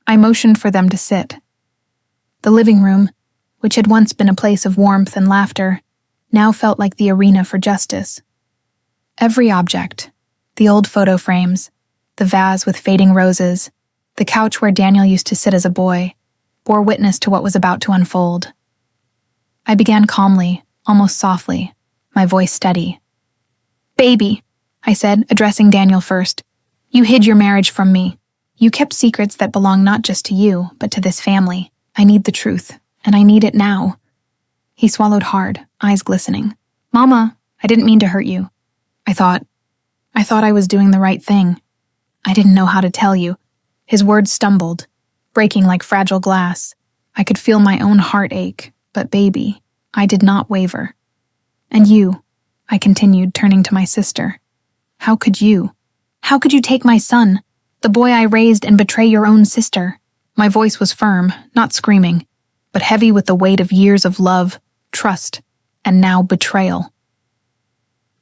I motioned for them to sit. The living room, which had once been a place of warmth and laughter, now felt like the arena for justice. Every object, the old photo frames, the vase with fading roses, the couch where Daniel used to sit as a boy, bore witness to what was about to unfold. I began calmly, almost softly, my voice steady. "Baby," I said, addressing Daniel first, "you hid your marriage from me. You kept secrets that belong not just to you, but to this family. I need the truth, and I need it now." He swallowed hard, eyes glistening. "Mama, I didn't mean to hurt you. I thought I was doing the right thing. I didn't know how to tell you." His words stumbled, breaking like fragile glass. I could feel my own heart ache, but baby, I did not waver. "And you," I continued, turning to my sister. How could you take my son, the boy I raised, and betray your own sister?" My voice was firm, not screaming, but heavy with the weight of years of love, trust, and now betrayal.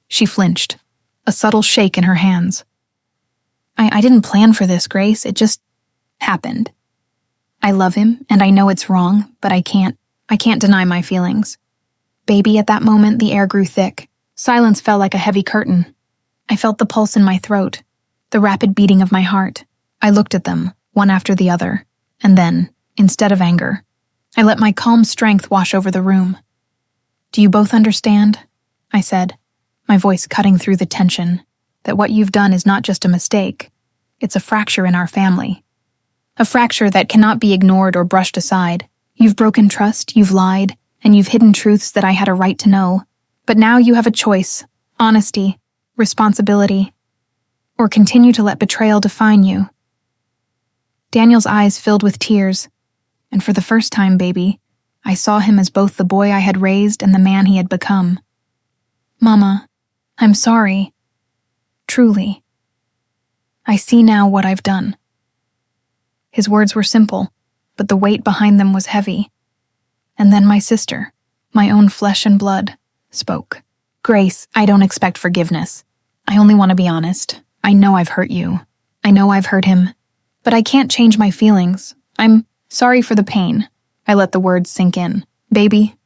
She flinched, a subtle shake in her hands. I didn't plan for this, Grace. It just happened. I love him, and I know it's wrong, but I can't deny my feelings. Baby, at that moment, the air grew thick. Silence fell like a heavy curtain. I felt the pulse in my throat, the rapid beating of my heart. I looked at them, one after the other, and then, instead of anger, I let my calm strength wash over the room. "Do you both understand?" I said, my voice cutting through the tension, "that what you've done is not just a mistake, it's a fracture in our family. A fracture that cannot be ignored or brushed aside. You've broken trust, you've lied, and you've hidden truths that I had a right to know. But now you have a choice: honesty, responsibility, or continue to let betrayal define you." Daniel's eyes filled with tears, and for the first time, baby, I saw him as both the boy I had raised and the man he had become. "Mama, I'm sorry. Truly. I see now what I've done." His words were simple, but the weight behind them was heavy. And then my sister, my own flesh and blood, spoke. "Grace, I don't expect forgiveness. I only want to be honest. I know I've hurt you. I know I've hurt him. But I can't change my feelings. I'm sorry for the pain." I let the words sink in. "Baby,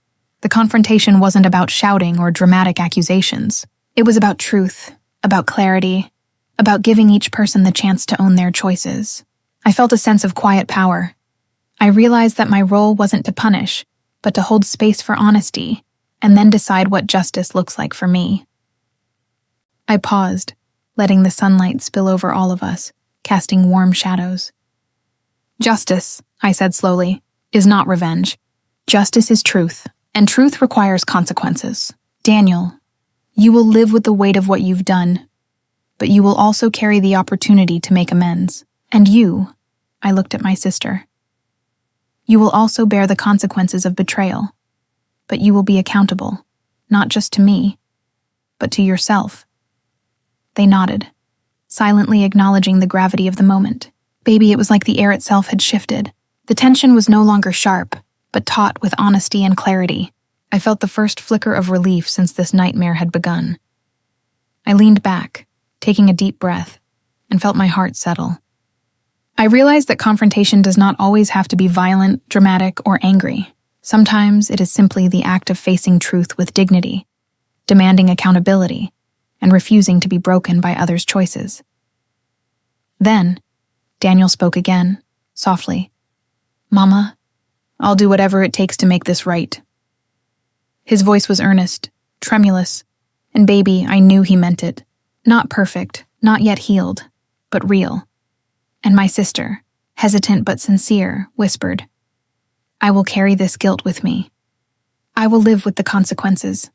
the confrontation wasn't about shouting or dramatic accusations. It was about truth, about clarity, about giving each person the chance to own their choices." I felt a sense of quiet power. I realized that my role wasn't to punish, but to hold space for honesty, and then decide what justice looks like for me. I paused, letting the sunlight spill over all of us, casting warm shadows. "Justice," I said slowly, "is not revenge. Justice is truth, and truth requires consequences. Daniel, you will live with the weight of what you've done, but you will also carry the opportunity to make amends. And you," I looked at my sister, "you will also bear the consequences of betrayal, but you will be accountable, not just to me, but to yourself." They nodded, silently acknowledging the gravity of the moment. Baby, it was like the air itself had shifted. The tension was no longer sharp, but taut with honesty and clarity. I felt the first flicker of relief since this nightmare had begun. I leaned back, taking a deep breath, and felt my heart settle. I realized that confrontation does not always have to be violent, dramatic, or angry. Sometimes it is simply the act of facing truth with dignity, demanding accountability, and refusing to be broken by others' choices. Then, Daniel spoke again, softly. "Mama, I'll do whatever it takes to make this right." His voice was earnest, tremulous, and baby, I knew he meant it. Not perfect, not yet healed, but real. And my sister, hesitant but sincere, whispered, "I will carry this guilt with me. I will live with the consequences."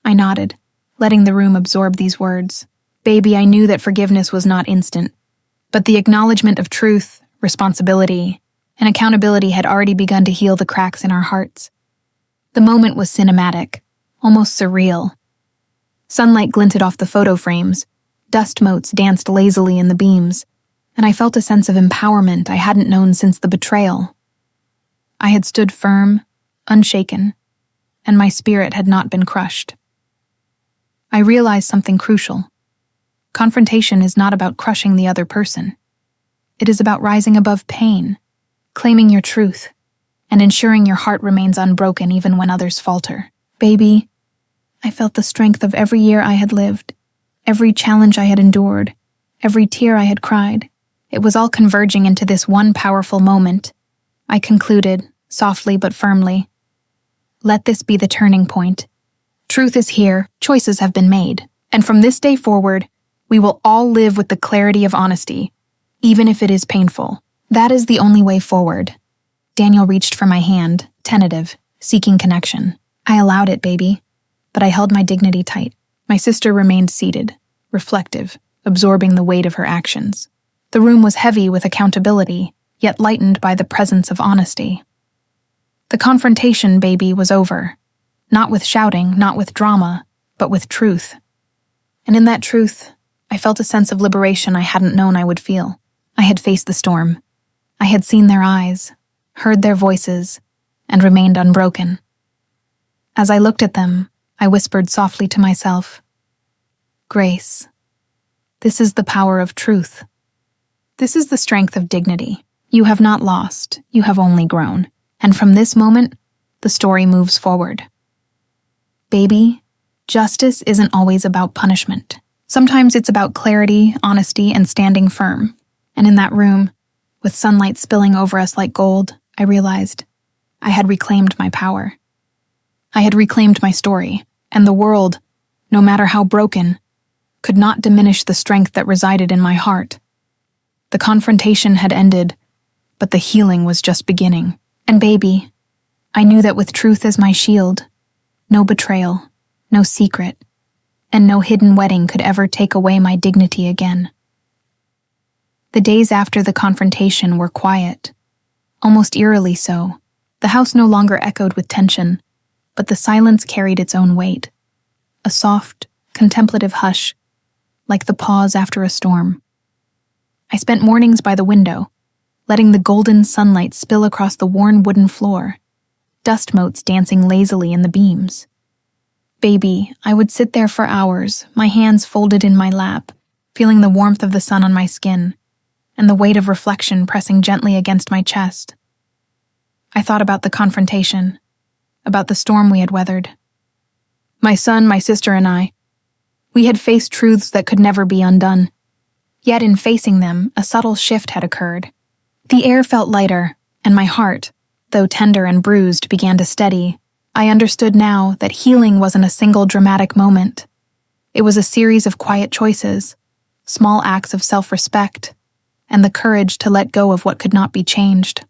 I nodded, letting the room absorb these words. Baby, I knew that forgiveness was not instant, but the acknowledgement of truth, responsibility, and accountability had already begun to heal the cracks in our hearts. The moment was cinematic, almost surreal. Sunlight glinted off the photo frames, dust motes danced lazily in the beams, and I felt a sense of empowerment I hadn't known since the betrayal. I had stood firm, unshaken, and my spirit had not been crushed. I realized something crucial. Confrontation is not about crushing the other person. It is about rising above pain, claiming your truth, and ensuring your heart remains unbroken even when others falter. Baby, I felt the strength of every year I had lived, every challenge I had endured, every tear I had cried. It was all converging into this one powerful moment. I concluded, softly but firmly, "Let this be the turning point. Truth is here, choices have been made, and from this day forward, we will all live with the clarity of honesty, even if it is painful. That is the only way forward." Daniel reached for my hand, tentative, seeking connection. I allowed it, baby, but I held my dignity tight. My sister remained seated, reflective, absorbing the weight of her actions. The room was heavy with accountability, yet lightened by the presence of honesty. The confrontation, baby, was over. Not with shouting, not with drama, but with truth. And in that truth, I felt a sense of liberation I hadn't known I would feel. I had faced the storm. I had seen their eyes, heard their voices, and remained unbroken. As I looked at them, I whispered softly to myself, "Grace, this is the power of truth. This is the strength of dignity. You have not lost, you have only grown. And from this moment, the story moves forward. Baby, justice isn't always about punishment. Sometimes it's about clarity, honesty, and standing firm. And in that room, with sunlight spilling over us like gold, I realized I had reclaimed my power. I had reclaimed my story, and the world, no matter how broken, could not diminish the strength that resided in my heart. The confrontation had ended, but the healing was just beginning. And baby, I knew that with truth as my shield, no betrayal, no secret, and no hidden wedding could ever take away my dignity again. The days after the confrontation were quiet, almost eerily so. The house no longer echoed with tension, but the silence carried its own weight. A soft, contemplative hush, like the pause after a storm. I spent mornings by the window, letting the golden sunlight spill across the worn wooden floor, dust motes dancing lazily in the beams. Baby, I would sit there for hours, my hands folded in my lap, feeling the warmth of the sun on my skin, and the weight of reflection pressing gently against my chest. I thought about the confrontation, about the storm we had weathered. My son, my sister, and I, we had faced truths that could never be undone. Yet in facing them, a subtle shift had occurred. The air felt lighter, and my heart, though tender and bruised, began to steady. I understood now that healing wasn't a single dramatic moment. It was a series of quiet choices, small acts of self-respect, and the courage to let go of what could not be changed.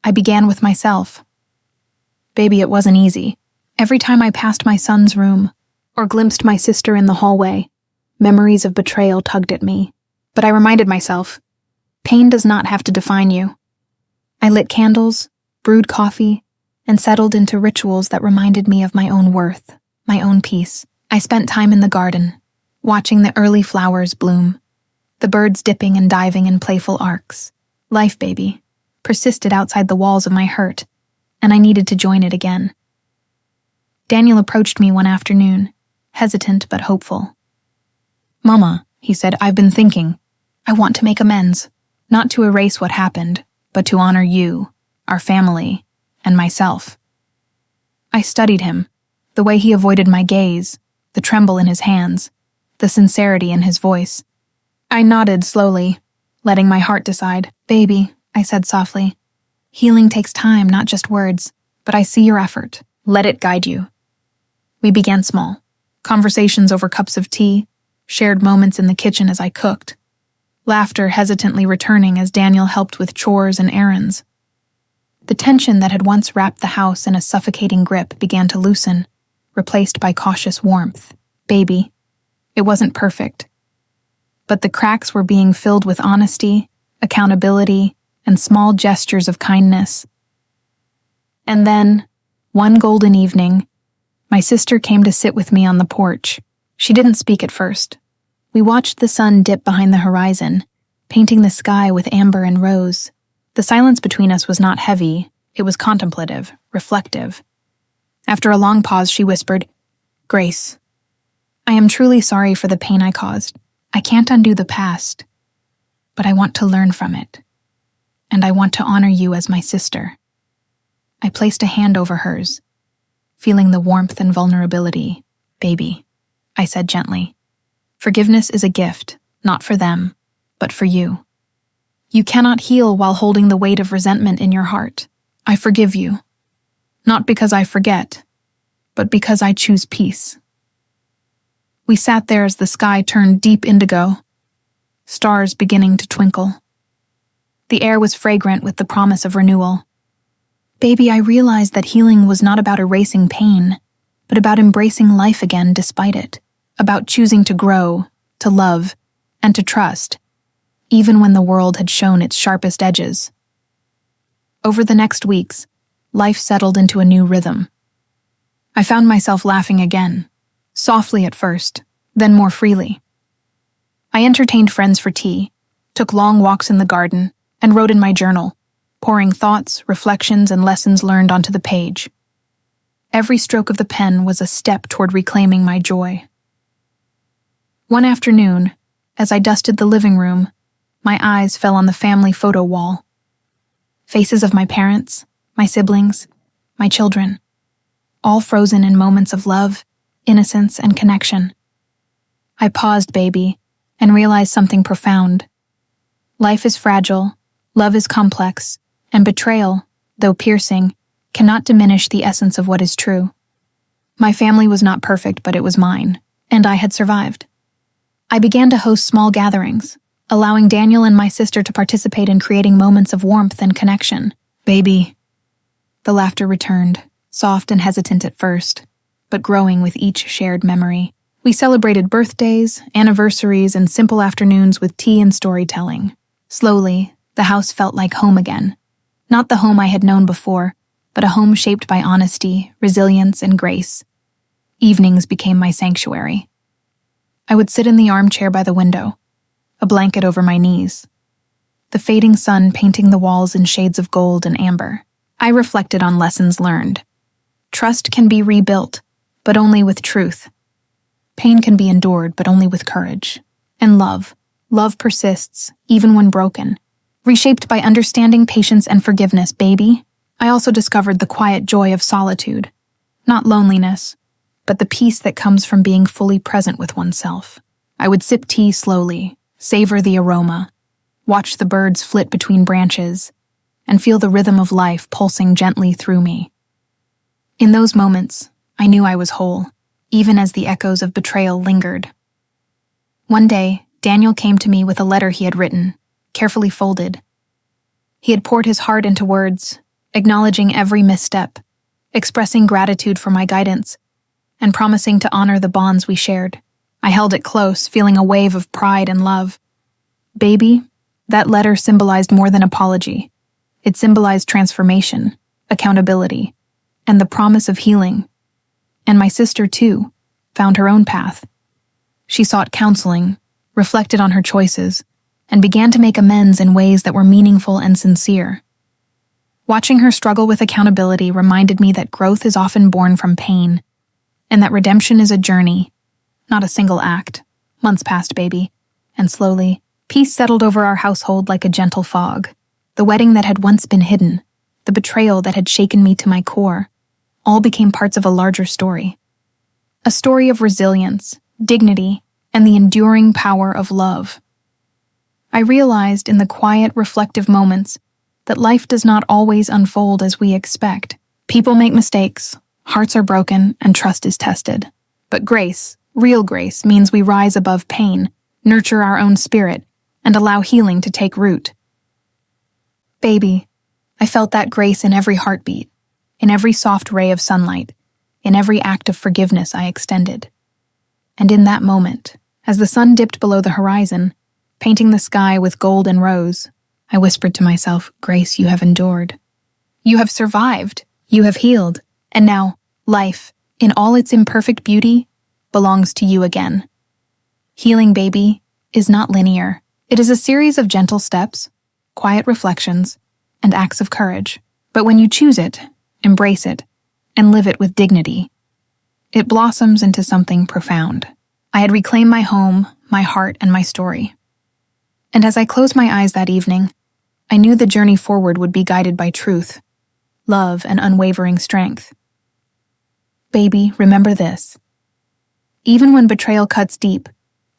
I began with myself. Baby, it wasn't easy. Every time I passed my son's room, or glimpsed my sister in the hallway, memories of betrayal tugged at me. But I reminded myself, pain does not have to define you. I lit candles, brewed coffee, and settled into rituals that reminded me of my own worth, my own peace. I spent time in the garden, watching the early flowers bloom, the birds dipping and diving in playful arcs. Life, baby, persisted outside the walls of my hurt, and I needed to join it again. Daniel approached me one afternoon, hesitant but hopeful. "Mama," he said, "I've been thinking. I want to make amends, not to erase what happened, but to honor you, our family, and myself." I studied him, the way he avoided my gaze, the tremble in his hands, the sincerity in his voice. I nodded slowly, letting my heart decide. Baby, I said softly, healing takes time, not just words, but I see your effort. Let it guide you. We began small. Conversations over cups of tea, shared moments in the kitchen as I cooked, laughter hesitantly returning as Daniel helped with chores and errands. The tension that had once wrapped the house in a suffocating grip began to loosen, replaced by cautious warmth. Baby, it wasn't perfect, but the cracks were being filled with honesty, accountability, and small gestures of kindness. And then, one golden evening, my sister came to sit with me on the porch. She didn't speak at first. We watched the sun dip behind the horizon, painting the sky with amber and rose. The silence between us was not heavy, it was contemplative, reflective. After a long pause, she whispered, "Grace, I am truly sorry for the pain I caused. I can't undo the past, but I want to learn from it, and I want to honor you as my sister." I placed a hand over hers, feeling the warmth and vulnerability. "Baby," I said gently, "forgiveness is a gift, not for them, but for you. You cannot heal while holding the weight of resentment in your heart. I forgive you, not because I forget, but because I choose peace." We sat there as the sky turned deep indigo, stars beginning to twinkle. The air was fragrant with the promise of renewal. Baby, I realized that healing was not about erasing pain, but about embracing life again despite it, about choosing to grow, to love, and to trust, even when the world had shown its sharpest edges. Over the next weeks, life settled into a new rhythm. I found myself laughing again, softly at first, then more freely. I entertained friends for tea, took long walks in the garden, and wrote in my journal, pouring thoughts, reflections, and lessons learned onto the page. Every stroke of the pen was a step toward reclaiming my joy. One afternoon, as I dusted the living room, my eyes fell on the family photo wall. Faces of my parents, my siblings, my children, all frozen in moments of love, innocence, and connection. I paused, baby, and realized something profound. Life is fragile, love is complex, and betrayal, though piercing, cannot diminish the essence of what is true. My family was not perfect, but it was mine, and I had survived. I began to host small gatherings, allowing Daniel and my sister to participate in creating moments of warmth and connection. Baby. The laughter returned, soft and hesitant at first, but growing with each shared memory. We celebrated birthdays, anniversaries, and simple afternoons with tea and storytelling. Slowly, the house felt like home again. Not the home I had known before, but a home shaped by honesty, resilience, and grace. Evenings became my sanctuary. I would sit in the armchair by the window, a blanket over my knees, the fading sun painting the walls in shades of gold and amber. I reflected on lessons learned. Trust can be rebuilt, but only with truth. Pain can be endured, but only with courage. And love persists, even when broken, reshaped by understanding, patience, and forgiveness, baby. I also discovered the quiet joy of solitude, not loneliness, but the peace that comes from being fully present with oneself. I would sip tea slowly, savor the aroma, watch the birds flit between branches, and feel the rhythm of life pulsing gently through me. In those moments, I knew I was whole, even as the echoes of betrayal lingered. One day, Daniel came to me with a letter he had written, carefully folded. He had poured his heart into words, acknowledging every misstep, expressing gratitude for my guidance, and promising to honor the bonds we shared. I held it close, feeling a wave of pride and love. Baby, that letter symbolized more than apology. It symbolized transformation, accountability, and the promise of healing. And my sister, too, found her own path. She sought counseling, reflected on her choices, and began to make amends in ways that were meaningful and sincere. Watching her struggle with accountability reminded me that growth is often born from pain, and that redemption is a journey, not a single act. Months passed, baby, and slowly, peace settled over our household like a gentle fog. The wedding that had once been hidden, the betrayal that had shaken me to my core, all became parts of a larger story. A story of resilience, dignity, and the enduring power of love. I realized in the quiet, reflective moments that life does not always unfold as we expect. People make mistakes, hearts are broken, and trust is tested. But grace, real grace, means we rise above pain, nurture our own spirit, and allow healing to take root. Baby, I felt that grace in every heartbeat, in every soft ray of sunlight, in every act of forgiveness I extended. And in that moment, as the sun dipped below the horizon, painting the sky with gold and rose, I whispered to myself, Grace, you have endured. You have survived. You have healed. And now, life, in all its imperfect beauty, belongs to you again. Healing, baby, is not linear. It is a series of gentle steps, quiet reflections, and acts of courage. But when you choose it, embrace it, and live it with dignity, it blossoms into something profound. I had reclaimed my home, my heart, and my story. And as I closed my eyes that evening, I knew the journey forward would be guided by truth, love, and unwavering strength. Baby, remember this. Even when betrayal cuts deep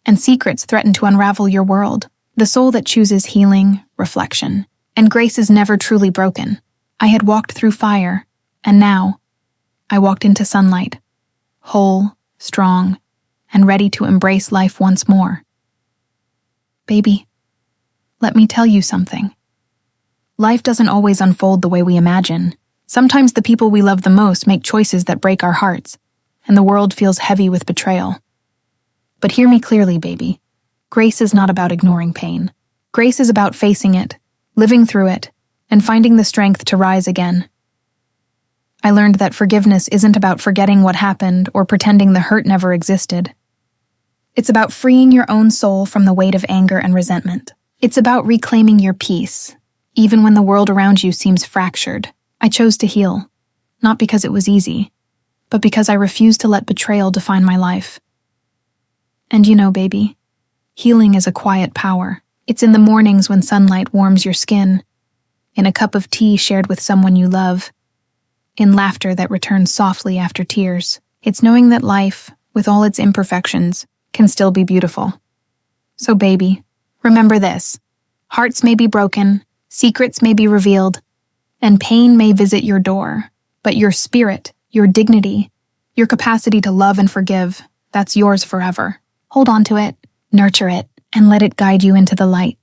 and secrets threaten to unravel your world, the soul that chooses healing, reflection, and grace is never truly broken. I had walked through fire, and now I walked into sunlight, whole, strong, and ready to embrace life once more. Baby, let me tell you something. Life doesn't always unfold the way we imagine. Sometimes the people we love the most make choices that break our hearts, and the world feels heavy with betrayal. But hear me clearly, baby. Grace is not about ignoring pain. Grace is about facing it, living through it, and finding the strength to rise again. I learned that forgiveness isn't about forgetting what happened or pretending the hurt never existed. It's about freeing your own soul from the weight of anger and resentment. It's about reclaiming your peace, even when the world around you seems fractured. I chose to heal, not because it was easy, but because I refused to let betrayal define my life. And you know, baby, healing is a quiet power. It's in the mornings when sunlight warms your skin, in a cup of tea shared with someone you love, in laughter that returns softly after tears. It's knowing that life, with all its imperfections, can still be beautiful. So baby, remember this. Hearts may be broken, secrets may be revealed, and pain may visit your door, but your spirit, your dignity, your capacity to love and forgive, that's yours forever. Hold on to it, nurture it, and let it guide you into the light.